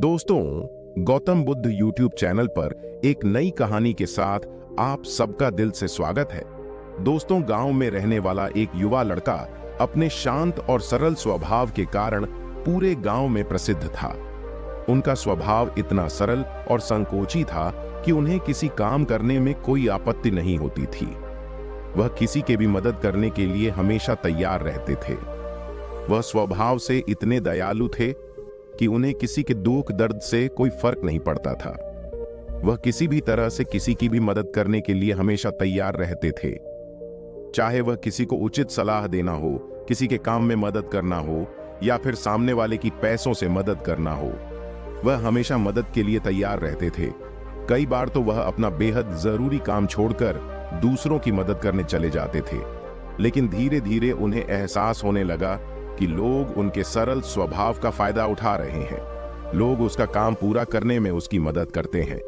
दोस्तों, Gautam Buddha YouTube channel पर एक नई कहानी के साथ आप सबका दिल से स्वागत है। दोस्तों, गांव में रहने वाला एक युवा लड़का अपने शांत और सरल स्वभाव के कारण पूरे गांव में प्रसिद्ध था। उनका स्वभाव इतना सरल और संकोची था कि उन्हें किसी काम करने में कोई आपत्ति नहीं होती थी। वह किसी के भी मदद करने के लिए हमेशा तैयार रहते थे। वह स्वभाव से इतने दयालु थे कि उन्हें किसी के दुख दर्द से कोई फर्क नहीं पड़ता था। वह किसी भी तरह से किसी की भी मदद करने के लिए हमेशा तैयार रहते थे, चाहे वह किसी को उचित सलाह देना हो, किसी के काम में मदद करना हो या फिर सामने वाले की पैसों से मदद करना हो। वह हमेशा मदद के लिए तैयार रहते थे। कई बार तो वह अपना बेहद जरूरी काम छोड़कर दूसरों की मदद करने चले जाते थे। लेकिन धीरे धीरे उन्हें एहसास होने लगा कि लोग उनके सरल स्वभाव का फायदा उठा रहे हैं। लोग उसका काम पूरा करने में उसकी मदद करते हैं,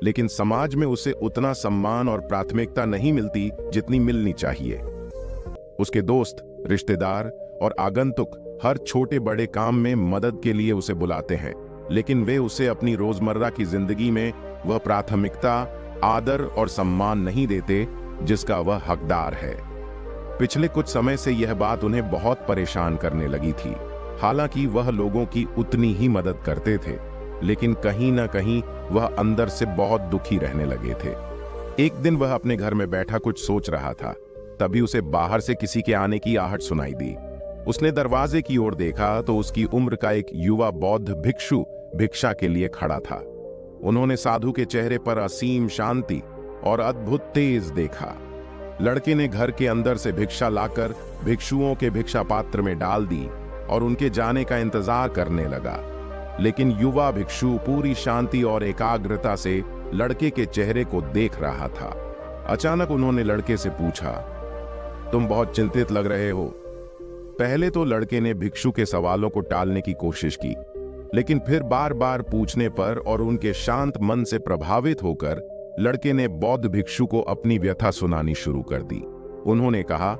लेकिन समाज में उसे उतना सम्मान और प्राथमिकता नहीं मिलती जितनी मिलनी चाहिए। उसके दोस्त, रिश्तेदार और आगंतुक हर छोटे बड़े काम में मदद के लिए उसे बुलाते हैं, लेकिन वे उसे अपनी रोजमर्रा की जिंदगी में वह प्राथमिकता, आदर और सम्मान नहीं देते जिसका वह हकदार है। पिछले कुछ समय से यह बात उन्हें बहुत परेशान करने लगी थी। हालांकि वह लोगों की उतनी ही मदद करते थे, लेकिन कहीं ना कहीं वह अंदर से बहुत दुखी रहने लगे थे। एक दिन वह अपने घर में बैठा कुछ सोच रहा था, तभी उसे बाहर से किसी के आने की आहट सुनाई दी। उसने दरवाजे की ओर देखा तो उसकी उम्र का एक युवा बौद्ध भिक्षु भिक्षा के लिए खड़ा था। उन्होंने साधु के चेहरे पर असीम शांति और अद्भुत तेज देखा। लड़के ने घर के अंदर से भिक्षा लाकर भिक्षुओं के भिक्षा पात्र में डाल दी और उनके जाने का इंतजार करने लगा। लेकिन युवा भिक्षु पूरी शांति और एकाग्रता से लड़के के चेहरे को देख रहा था। अचानक उन्होंने लड़के से पूछा, तुम बहुत चिंतित लग रहे हो। पहले तो लड़के ने भिक्षु के सवालों को टालने की कोशिश की, लेकिन फिर बार बार पूछने पर और उनके शांत मन से प्रभावित होकर लड़के ने बौद्ध भिक्षु को अपनी व्यथा सुनानी शुरू कर दी। उन्होंने कहा,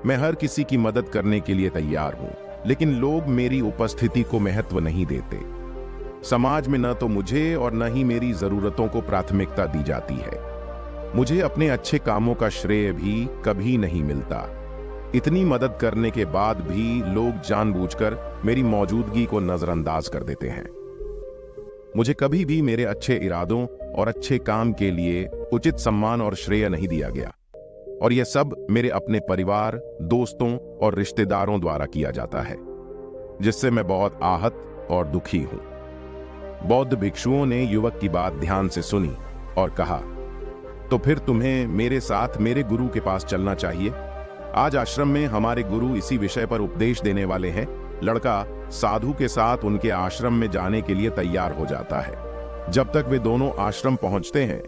मैं हर किसी की मदद करने के लिए तैयार हूं, लेकिन लोग मेरी उपस्थिति को महत्व नहीं देते। समाज में न तो मुझे और न ही मेरी जरूरतों को प्राथमिकता दी जाती है। मुझे अपने अच्छे कामों का श्रेय भी कभी नहीं मिलता। इतनी मदद करने के बाद भी लोग जानबूझकर मेरी मौजूदगी को नजरअंदाज कर देते हैं। मुझे कभी भी मेरे अच्छे इरादों और अच्छे काम के लिए उचित सम्मान और श्रेय नहीं दिया गया, और यह सब मेरे अपने परिवार, दोस्तों और रिश्तेदारों द्वारा किया जाता है, जिससे मैं बहुत आहत और दुखी हूं। बौद्ध भिक्षुओं ने युवक की बात ध्यान से सुनी और कहा, तो फिर तुम्हें मेरे साथ मेरे गुरु के पास चलना चाहिए। आज आश्रम में हमारे गुरु इसी विषय पर उपदेश देने वाले हैं। लड़का साधु के साथ उनके आश्रम में जाने के लिए तैयार हो जाता है। जब तक वे दोनों आश्रम पहुंचते हैं,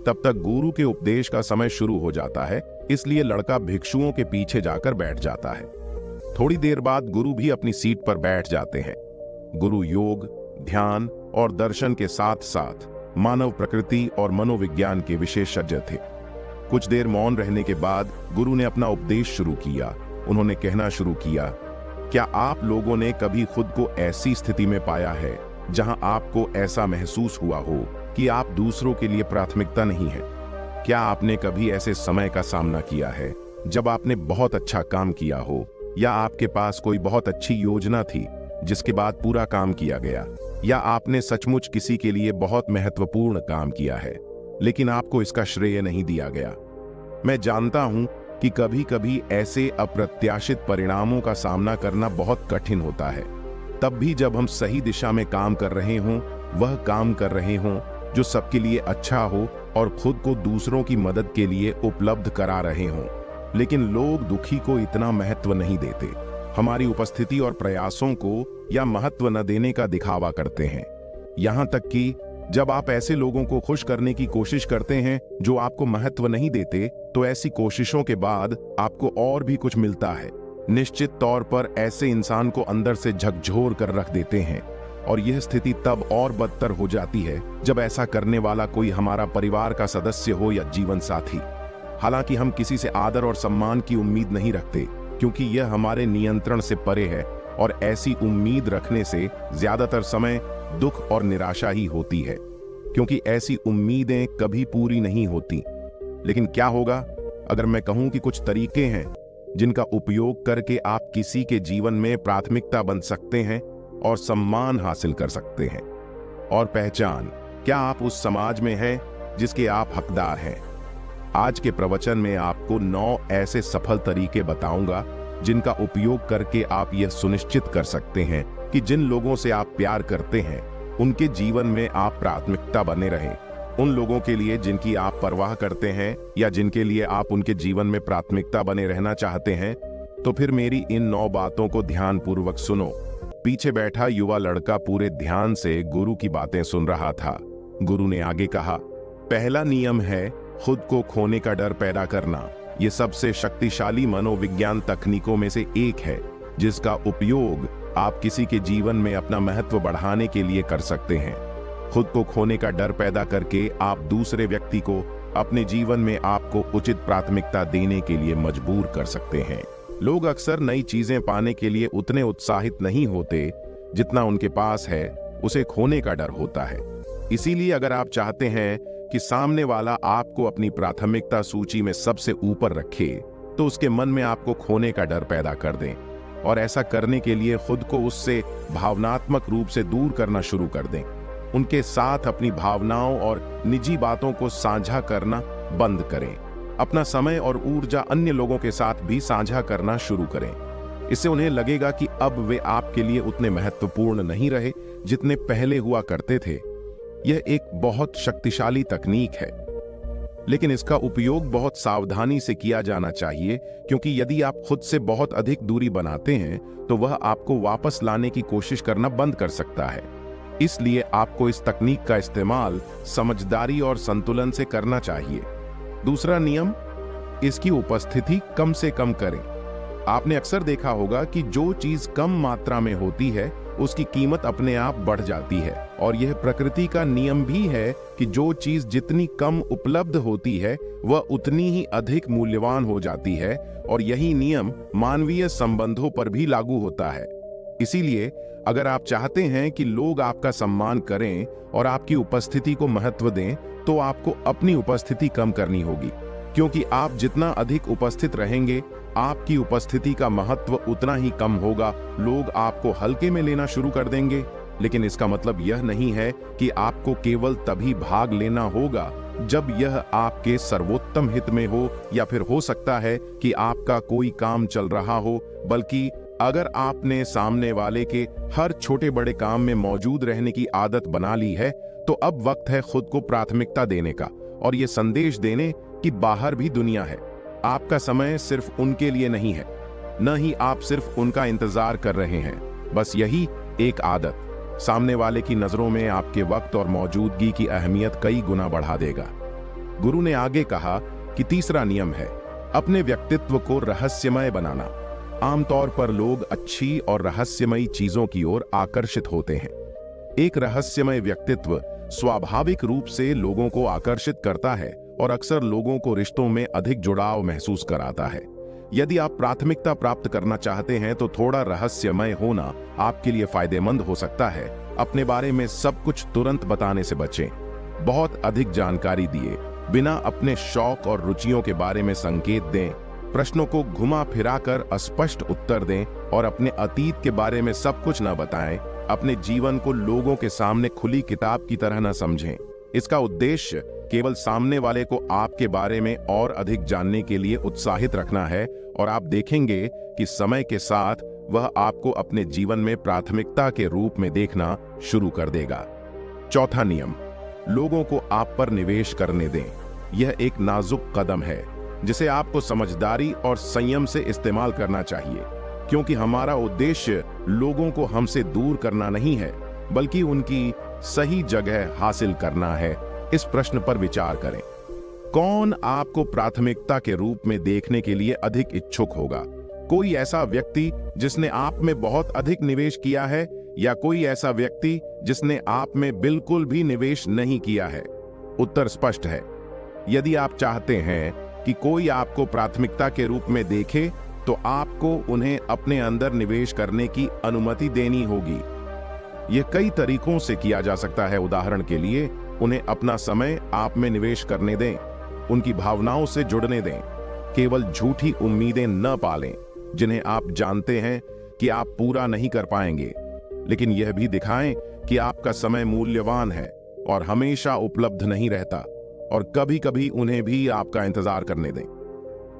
तब तक गुरु के उपदेश का समय शुरू हो जाता है, इसलिए लड़का भिक्षुओं के पीछे जाकर बैठ जाता है। थोड़ी देर बाद गुरु भी अपनी सीट पर बैठ जाते हैं। गुरु योग, ध्यान और दर्शन के साथ साथ मानव प्रकृति और मनोविज्ञान के विशेषज्ञ थे। कुछ देर मौन रहने के बाद गुरु ने अपना उपदेश शुरू किया। उन्होंने कहना शुरू किया, क्या आप लोगों ने कभी खुद को ऐसी स्थिति में पाया है जहां आपको ऐसा महसूस हुआ हो कि आप दूसरों के लिए प्राथमिकता नहीं है? क्या आपने कभी ऐसे समय का सामना किया है जब आपने बहुत अच्छा काम किया हो, या आपके पास कोई बहुत अच्छी योजना थी जिसके बाद पूरा काम किया गया, या आपने सचमुच किसी के लिए बहुत महत्वपूर्ण काम किया है लेकिन आपको इसका श्रेय नहीं दिया गया? मैं जानता हूं कि कभी कभी ऐसे अप्रत्याशित परिणामों का सामना करना बहुत कठिन होता है, तब भी जब हम सही दिशा में काम कर रहे हों, वह काम कर रहे हों जो सबके लिए अच्छा हो और खुद को दूसरों की मदद के लिए उपलब्ध करा रहे हों। लेकिन लोग दुखी को इतना महत्व नहीं देते। हमारी उपस्थिति और प्रयासों को या महत्व न देने का दिखावा करते हैं। यहां तक कि जब आप ऐसे लोगों को खुश करने की कोशिश करते हैं जो आपको महत्व नहीं देते, तो ऐसी कोशिशों के बाद आपको और भी कुछ मिलता है। निश्चित तौर पर ऐसे इंसान को अंदर से झकझोर कर रख देते हैं, और यह स्थिति तब और बदतर हो जाती है जब ऐसा करने वाला कोई हमारा परिवार का सदस्य हो या जीवन साथी। हालांकि हम किसी से आदर और सम्मान की उम्मीद नहीं रखते, क्योंकि यह हमारे नियंत्रण से परे है, और ऐसी उम्मीद रखने से ज्यादातर समय दुख और निराशा ही होती है, क्योंकि ऐसी उम्मीदें कभी पूरी नहीं होती। लेकिन क्या होगा अगर मैं कहूं कि कुछ तरीके हैं जिनका उपयोग करके आप किसी के जीवन में प्राथमिकता बन सकते हैं और सम्मान हासिल कर सकते हैं। और पहचान, क्या आप उस समाज में हैं जिसके आप हकदार हैं? आज के प्रवचन में आपको 9 ऐसे सफल तरीके बताऊंगा जिनका उपयोग करके आप यह सुनिश्चित कर सकते हैं कि जिन लोगों से आप प्यार करते हैं उनके जीवन में आप प्राथमिकता बने रहें। उन लोगों के लिए जिनकी आप परवाह करते हैं या जिनके लिए आप उनके जीवन में प्राथमिकता बने रहना चाहते हैं, तो फिर मेरी इन 9 बातों को ध्यानपूर्वक सुनो। पीछे बैठा युवा लड़का पूरे ध्यान से गुरु की बातें सुन रहा था। गुरु ने आगे कहा, पहला नियम है खुद को खोने का डर पैदा करना। ये सबसे शक्तिशाली मनोविज्ञान तकनीकों में से एक है जिसका उपयोग आप किसी के जीवन में अपना महत्व बढ़ाने के लिए कर सकते हैं। खुद को खोने का डर पैदा करके आप दूसरे व्यक्ति को अपने जीवन में आपको उचित प्राथमिकता देने के लिए मजबूर कर सकते हैं। लोग अक्सर नई चीजें पाने के लिए उतने उत्साहित नहीं होते जितना उनके पास है उसे खोने का डर होता है। इसीलिए अगर आप चाहते हैं कि सामने वाला आपको अपनी प्राथमिकता सूची में सबसे ऊपर रखे, तो उसके मन में आपको खोने का डर पैदा कर दें। और ऐसा करने के लिए खुद को उससे भावनात्मक रूप से दूर करना शुरू कर दें। उनके साथ अपनी भावनाओं और निजी बातों को साझा करना बंद करें। अपना समय और ऊर्जा अन्य लोगों के साथ भी साझा करना शुरू करें। इससे उन्हें लगेगा कि अब वे आपके लिए उतने महत्वपूर्ण नहीं रहे जितने पहले हुआ करते थे। यह एक बहुत शक्तिशाली तकनीक है, लेकिन इसका उपयोग बहुत सावधानी से किया जाना चाहिए, क्योंकि यदि आप खुद से बहुत अधिक दूरी बनाते हैं तो वह आपको वापस लाने की कोशिश करना बंद कर सकता है। इसलिए आपको इस तकनीक का इस्तेमाल समझदारी और संतुलन से करना चाहिए। दूसरा नियम, इसकी उपस्थिति कम से कम करें। आपने अक्सर देखा होगा कि जो चीज कम मात्रा में होती है उसकी कीमत अपने आप बढ़ जाती है, और यह प्रकृति का नियम भी है कि जो चीज जितनी कम उपलब्ध होती है वह उतनी ही अधिक मूल्यवान हो जाती है। और यही नियम मानवीय संबंधों पर भी लागू होता है। इसीलिए अगर आप चाहते हैं कि लोग आपका सम्मान करें और आपकी उपस्थिति को महत्व दें, तो आपको अपनी उपस्थिति कम करनी होगी, क्योंकि आप जितना अधिक उपस्थित रहेंगे आपकी उपस्थिति का महत्व उतना ही कम होगा। लोग आपको हल्के में लेना शुरू कर देंगे। लेकिन इसका मतलब यह नहीं है कि आपको केवल तभी भाग लेना होगा जब यह आपके सर्वोत्तम हित में हो, या फिर हो सकता है कि आपका कोई काम चल रहा हो, बल्कि अगर आपने सामने वाले के हर छोटे बड़े काम में मौजूद रहने की आदत बना ली है, तो अब वक्त है खुद को प्राथमिकता देने का और यह संदेश देने कि बाहर भी दुनिया है। आपका समय सिर्फ उनके लिए नहीं है, न ही आप सिर्फ उनका इंतजार कर रहे हैं। बस यही एक आदत सामने वाले की नजरों में आपके वक्त और मौजूदगी की अहमियत कई गुना बढ़ा देगा। गुरु ने आगे कहा कि तीसरा नियम है अपने व्यक्तित्व को रहस्यमय बनाना। आमतौर पर लोग अच्छी और रहस्यमयी चीजों की ओर आकर्षित होते हैं। एक रहस्यमय व्यक्तित्व स्वाभाविक रूप से लोगों को आकर्षित करता है और अक्सर लोगों को रिश्तों में अधिक जुड़ाव महसूस कराता है। यदि आप प्राथमिकता प्राप्त करना चाहते हैं तो थोड़ा रहस्यमय होना आपके लिए फायदेमंद हो सकता है। अपने बारे में सब कुछ तुरंत बताने से बचें। बहुत अधिक जानकारी दिए बिना अपने शौक और रुचियों के बारे में संकेत दें। प्रश्नों को घुमा फिराकर अस्पष्ट उत्तर दें और अपने अतीत के बारे में सब कुछ न बताएं। अपने जीवन को लोगों के सामने खुली किताब की तरह न समझें। इसका उद्देश्य केवल सामने वाले को आपके बारे में और अधिक जानने के लिए उत्साहित रखना है, और आप देखेंगे कि समय के साथ वह आपको अपने जीवन में प्राथमिकता के रूप में देखना शुरू कर देगा। चौथा नियम, लोगों को आप पर निवेश करने दें। यह एक नाजुक कदम है जिसे आपको समझदारी और संयम से इस्तेमाल करना चाहिए, क्योंकि हमारा उद्देश्य लोगों को हमसे दूर करना नहीं है, बल्कि उनकी सही जगह हासिल करना है। इस प्रश्न पर विचार करें, कौन आपको प्राथमिकता के रूप में देखने के लिए अधिक इच्छुक होगा? कोई ऐसा व्यक्ति जिसने आप में बहुत अधिक निवेश किया है, या कोई ऐसा व्यक्ति जिसने आप में बिल्कुल भी निवेश नहीं किया है? उत्तर स्पष्ट है। यदि आप चाहते हैं कि कोई आपको प्राथमिकता के रूप में देखे, तो आपको उन्हें अपने अंदर निवेश करने की अनुमति देनी होगी। यह कई तरीकों से किया जा सकता है। उदाहरण के लिए, उन्हें अपना समय आप में निवेश करने दें, उनकी भावनाओं से जुड़ने दें, केवल झूठी उम्मीदें न पालें जिन्हें आप जानते हैं कि आप पूरा नहीं कर पाएंगे, लेकिन यह भी दिखाएं कि आपका समय मूल्यवान है और हमेशा उपलब्ध नहीं रहता, और कभी कभी उन्हें भी आपका इंतजार करने दें।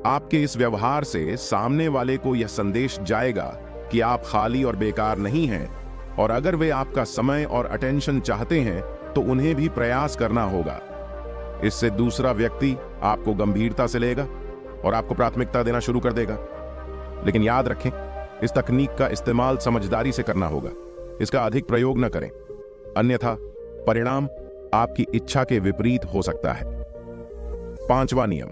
आपके इस व्यवहार से सामने वाले को यह संदेश जाएगा कि आप खाली और बेकार नहीं हैं, और अगर वे आपका समय और अटेंशन चाहते हैं तो उन्हें भी प्रयास करना होगा। इससे दूसरा व्यक्ति आपको गंभीरता से लेगा और आपको प्राथमिकता देना शुरू कर देगा। लेकिन याद रखें, इस तकनीक का इस्तेमाल समझदारी से करना होगा। इसका अधिक प्रयोग न करें, अन्यथा परिणाम आपकी इच्छा के विपरीत हो सकता है। 5वां नियम,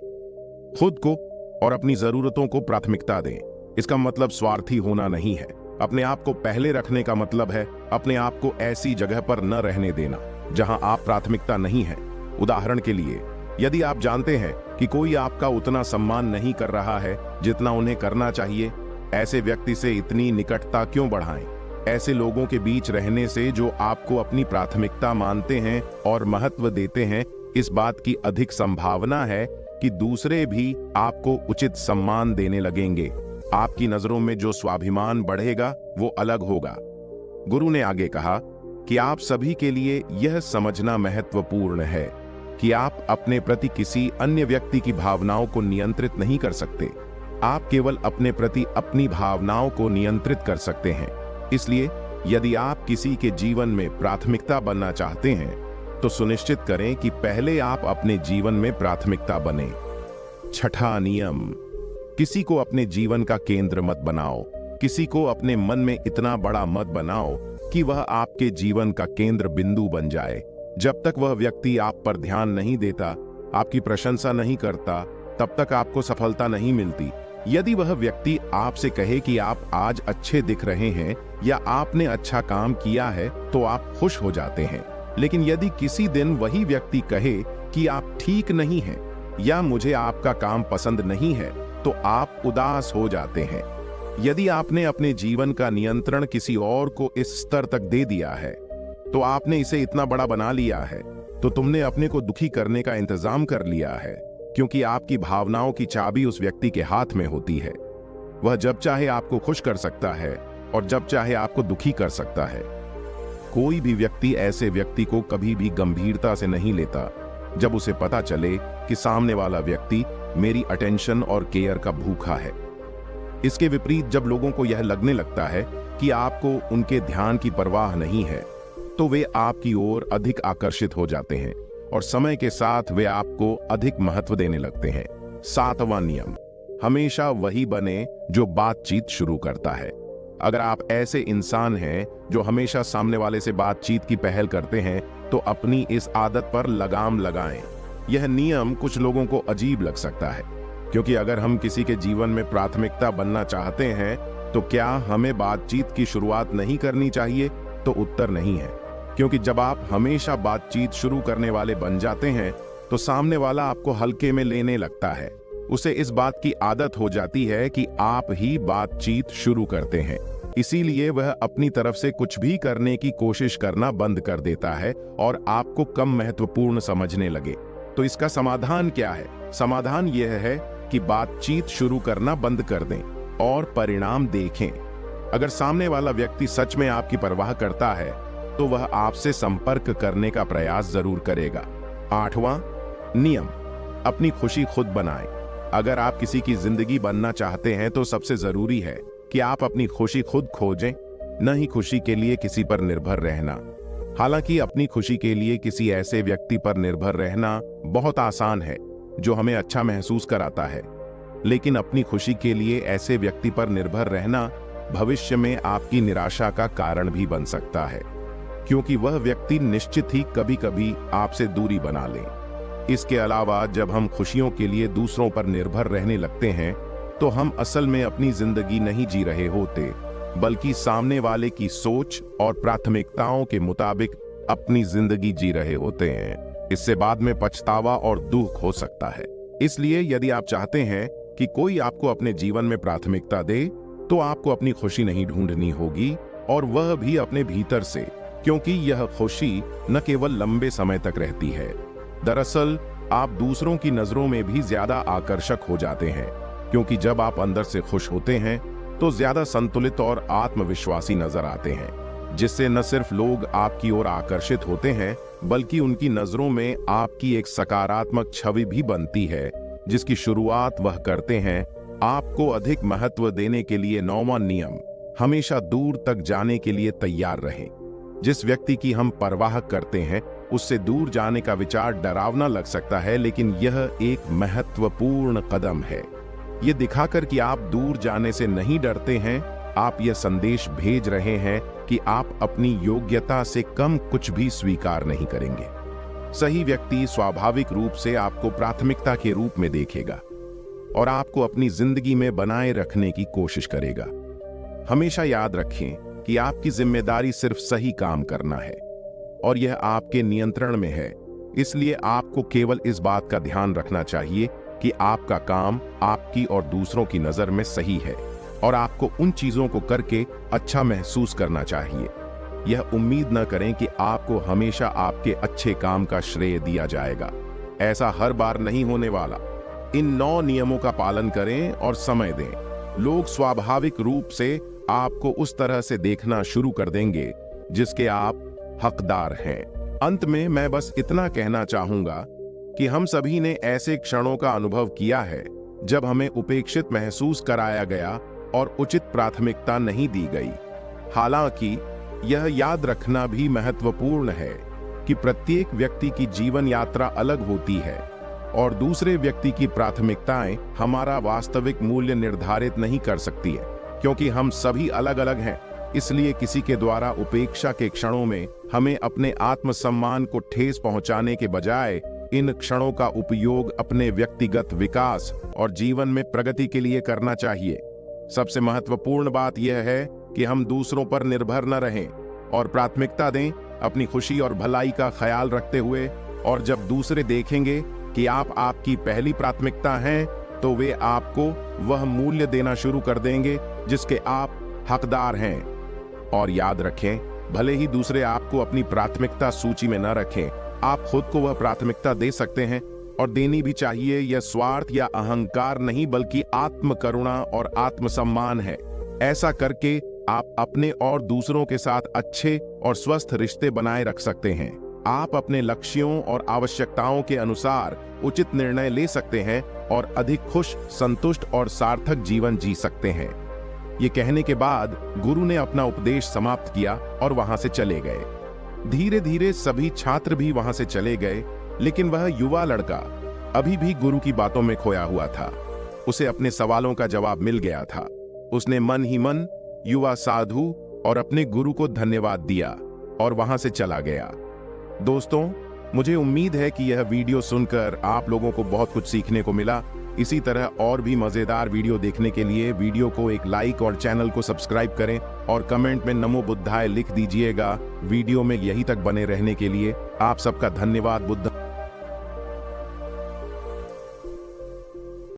खुद को और अपनी जरूरतों को प्राथमिकता दें। इसका मतलब स्वार्थी होना नहीं है। अपने आप को पहले रखने का मतलब है अपने आप को ऐसी जगह पर न रहने देना जहां आप प्राथमिकता नहीं है। उदाहरण के लिए, यदि आप जानते हैं कि कोई आपका उतना सम्मान नहीं कर रहा है जितना उन्हें करना चाहिए, ऐसे व्यक्ति से इतनी निकटता क्यों बढ़ाएं? ऐसे लोगों के बीच रहने से जो आपको अपनी प्राथमिकता मानते हैं और महत्व देते हैं, इस बात की अधिक संभावना है कि दूसरे भी आपको उचित सम्मान देने लगेंगे। आपकी नजरों में जो स्वाभिमान बढ़ेगा वो अलग होगा। गुरु ने आगे कहा कि आप सभी के लिए यह समझना महत्वपूर्ण है कि आप अपने प्रति किसी अन्य व्यक्ति की भावनाओं को नियंत्रित नहीं कर सकते। आप केवल अपने प्रति अपनी भावनाओं को नियंत्रित कर सकते हैं। इसलिए यदि आप किसी के जीवन में प्राथमिकता बनना चाहते हैं तो सुनिश्चित करें कि पहले आप अपने जीवन में प्राथमिकता बने। 6वां नियम, किसी को अपने जीवन का केंद्र मत बनाओ। किसी को अपने मन में इतना बड़ा मत बनाओ कि वह आपके जीवन का केंद्र बिंदु बन जाए। जब तक वह व्यक्ति आप पर ध्यान नहीं देता, आपकी प्रशंसा नहीं करता, तब तक आपको सफलता नहीं मिलती। यदि वह व्यक्ति आपसे कहे कि आप आज अच्छे दिख रहे हैं या आपने अच्छा काम किया है, तो आप खुश हो जाते हैं। लेकिन यदि किसी दिन वही व्यक्ति कहे कि आप ठीक नहीं हैं या मुझे आपका काम पसंद नहीं है, तो आप उदास हो जाते हैं। यदि आपने अपने जीवन का नियंत्रण किसी और को इस स्तर तक दे दिया है, तो आपने इसे इतना बड़ा बना लिया है, तो तुमने अपने को दुखी करने का इंतजाम कर लिया है, क्योंकि आपकी भावनाओं की चाबी उस व्यक्ति के हाथ में होती है। वह जब चाहे आपको खुश कर सकता है और जब चाहे आपको दुखी कर सकता है। कोई भी व्यक्ति ऐसे व्यक्ति को कभी भी गंभीरता से नहीं लेता जब उसे पता चले कि सामने वाला व्यक्ति मेरी अटेंशन और केयर का भूखा है। इसके विपरीत, जब लोगों को यह लगने लगता है कि आपको उनके ध्यान की परवाह नहीं है, तो वे आपकी ओर अधिक आकर्षित हो जाते हैं और समय के साथ वे आपको अधिक महत्व देने लगते हैं। 7वां नियम, हमेशा वही बने जो बातचीत शुरू करता है। अगर आप ऐसे इंसान हैं जो हमेशा सामने वाले से बातचीत की पहल करते हैं, तो अपनी इस आदत पर लगाम लगाएं। यह नियम कुछ लोगों को अजीब लग सकता है, क्योंकि अगर हम किसी के जीवन में प्राथमिकता बनना चाहते हैं तो क्या हमें बातचीत की शुरुआत नहीं करनी चाहिए? तो उत्तर नहीं है, क्योंकि जब आप हमेशा बातचीत शुरू करने वाले बन जाते हैं तो सामने वाला आपको हल्के में लेने लगता है। उसे इस बात की आदत हो जाती है कि आप ही बातचीत शुरू करते हैं, इसीलिए वह अपनी तरफ से कुछ भी करने की कोशिश करना बंद कर देता है और आपको कम महत्वपूर्ण समझने लगे। तो इसका समाधान क्या है? समाधान यह है कि बातचीत शुरू करना बंद कर दें और परिणाम देखें। अगर सामने वाला व्यक्ति सच में आपकी परवाह करता है तो वह आपसे संपर्क करने का प्रयास जरूर करेगा। 8वां नियम, अपनी खुशी खुद बनाएं। अगर आप किसी की जिंदगी बनना चाहते हैं तो सबसे जरूरी है कि आप अपनी खुशी खुद खोजें, न ही खुशी के लिए किसी पर निर्भर रहना। हालांकि अपनी खुशी के लिए किसी ऐसे व्यक्ति पर निर्भर रहना बहुत आसान है जो हमें अच्छा महसूस कराता है, लेकिन अपनी खुशी के लिए ऐसे व्यक्ति पर निर्भर रहना भविष्य में आपकी निराशा का कारण भी बन सकता है, क्योंकि वह व्यक्ति निश्चित ही कभी कभी आपसे दूरी बना ले। इसके अलावा जब हम खुशियों के लिए दूसरों पर निर्भर रहने लगते हैं तो हम असल में अपनी जिंदगी नहीं जी रहे होते, बल्कि सामने वाले की सोच और प्राथमिकताओं के मुताबिक अपनी जिंदगी जी रहे होते हैं। इससे बाद में पछतावा और दुख हो सकता है। इसलिए यदि आप चाहते हैं कि कोई आपको अपने जीवन में प्राथमिकता दे, तो आपको अपनी खुशी नहीं ढूंढनी होगी, और वह भी अपने भीतर से, क्योंकि यह खुशी न केवल लंबे समय तक रहती है। दरअसल आप दूसरों की नजरों में भी ज्यादा आकर्षक हो जाते हैं, क्योंकि जब आप अंदर से खुश होते हैं तो ज्यादा संतुलित और आत्मविश्वासी नजर आते हैं, जिससे न सिर्फ लोग आपकी ओर आकर्षित होते हैं बल्कि उनकी नजरों में आपकी एक सकारात्मक छवि भी बनती है, जिसकी शुरुआत वह करते हैं। आपको अधिक महत्व देने के लिए 9वां नियम, हमेशा दूर तक जाने के लिए तैयार रहें। जिस व्यक्ति की हम परवाह करते हैं उससे दूर जाने का विचार डरावना लग सकता है, लेकिन यह एक महत्वपूर्ण कदम है। यह दिखाकर कि आप दूर जाने से नहीं डरते हैं, आप यह संदेश भेज रहे हैं कि आप अपनी योग्यता से कम कुछ भी स्वीकार नहीं करेंगे। सही व्यक्ति स्वाभाविक रूप से आपको प्राथमिकता के रूप में देखेगा और आपको अपनी जिंदगी में बनाए रखने की कोशिश करेगा। हमेशा याद रखें कि आपकी जिम्मेदारी सिर्फ सही काम करना है और यह आपके नियंत्रण में है। इसलिए आपको केवल इस बात का ध्यान रखना चाहिए कि आपका काम आपकी और दूसरों की नजर में सही है और आपको उन चीजों को करके अच्छा महसूस करना चाहिए। यह उम्मीद न करें कि आपको हमेशा आपके अच्छे काम का श्रेय दिया जाएगा। ऐसा हर बार नहीं होने वाला। इन 9 नियमों का पालन करें और समय दें। लोग स्वाभाविक रूप से आपको उस तरह से देखना शुरू कर देंगे जिसके आप हकदार हैं। अंत में मैं बस इतना कहना चाहूंगा कि हम सभी ने ऐसे क्षणों का अनुभव किया है जब हमें उपेक्षित महसूस कराया गया और उचित प्राथमिकता नहीं दी गई। हालांकि यह याद रखना भी महत्वपूर्ण है कि प्रत्येक व्यक्ति की जीवन यात्रा अलग होती है और दूसरे व्यक्ति की प्राथमिकताएं हमारा वास्तविक मूल्य निर्धारित नहीं कर सकती है, क्योंकि हम सभी अलग अलग हैं। इसलिए किसी के द्वारा उपेक्षा के क्षणों में हमें अपने आत्मसम्मान को ठेस पहुंचाने के बजाय इन क्षणों का उपयोग अपने व्यक्तिगत विकास और जीवन में प्रगति के लिए करना चाहिए। सबसे महत्वपूर्ण बात यह है कि हम दूसरों पर निर्भर न रहें और प्राथमिकता दें, अपनी खुशी और भलाई का ख्याल रखते हुए। और जब दूसरे देखेंगे कि आप आपकी पहली प्राथमिकता हैं, तो वे आपको वह मूल्य देना शुरू कर देंगे जिसके आप हकदार हैं। और याद रखें, भले ही दूसरे आपको अपनी प्राथमिकता सूची में न रखें, आप खुद को वह प्राथमिकता दे सकते हैं और देनी भी चाहिए। यह स्वार्थ या अहंकार नहीं बल्कि आत्मकरुणा और आत्मसम्मान है। ऐसा करके आप अपने और दूसरों के साथ अच्छे और स्वस्थ रिश्ते बनाए रख सकते हैं। आप अपने लक्ष्यों और आवश्यकताओं के अनुसार उचित निर्णय ले सकते हैं और अधिक खुश, संतुष्ट और सार्थक जीवन जी सकते हैं। ये कहने के बाद गुरु ने अपना उपदेश समाप्त किया और वहां से चले गए। धीरे धीरे सभी छात्र भी वहां से चले गए, लेकिन वह युवा लड़का अभी भी गुरु की बातों में खोया हुआ था। उसे अपने सवालों का जवाब मिल गया था। उसने मन ही मन युवा साधु और अपने गुरु को धन्यवाद दिया और वहां से चला गया। दोस्तों, मुझे उम्मीद है कि यह वीडियो सुनकर आप लोगों को बहुत कुछ सीखने को मिला। इसी तरह और भी मजेदार वीडियो देखने के लिए वीडियो को एक लाइक और चैनल को सब्सक्राइब करें और कमेंट में नमो बुद्धाय लिख दीजिएगा। वीडियो में यहीं तक बने रहने के लिए आप सबका धन्यवाद। बुद्ध